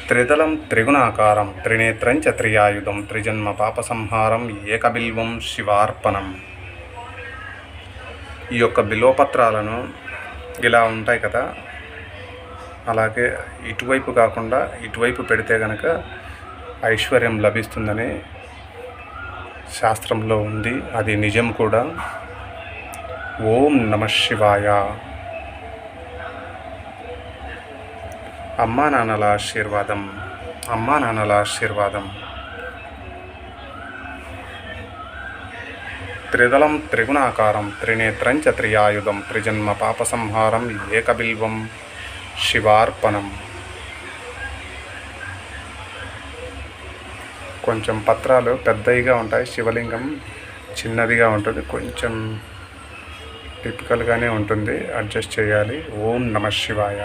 త్రిదళం త్రిగుణాకారం త్రినేత్రం చ త్రియాయుధం త్రిజన్మ పాపసంహారం ఏకబిల్వం శివార్పణం. ఈ యొక్క బిల్వపత్రాలను ఇలా ఉంటాయి కదా, అలాగే ఇటువైపు కాకుండా ఇటువైపు పెడితే కనుక ఐశ్వర్యం లభిస్తుందని శాస్త్రంలో ఉంది. అది నిజం కూడా. ఓం నమః శివాయ. అమ్మా నాన్నల ఆశీర్వాదం, అమ్మా నాన్నల ఆశీర్వాదం. త్రిదళం త్రిగుణాకారం త్రినేత్రం చ త్రియాయుధం త్రిజన్మ పాపసంహారం ఏకబిల్వం శివార్పణం. కొంచెం పత్రాలు పెద్దవిగా ఉంటాయి, శివలింగం చిన్నదిగా ఉంటుంది, కొంచెం టిపికల్గానే ఉంటుంది, అడ్జస్ట్ చేయాలి. ఓం నమః శివాయ.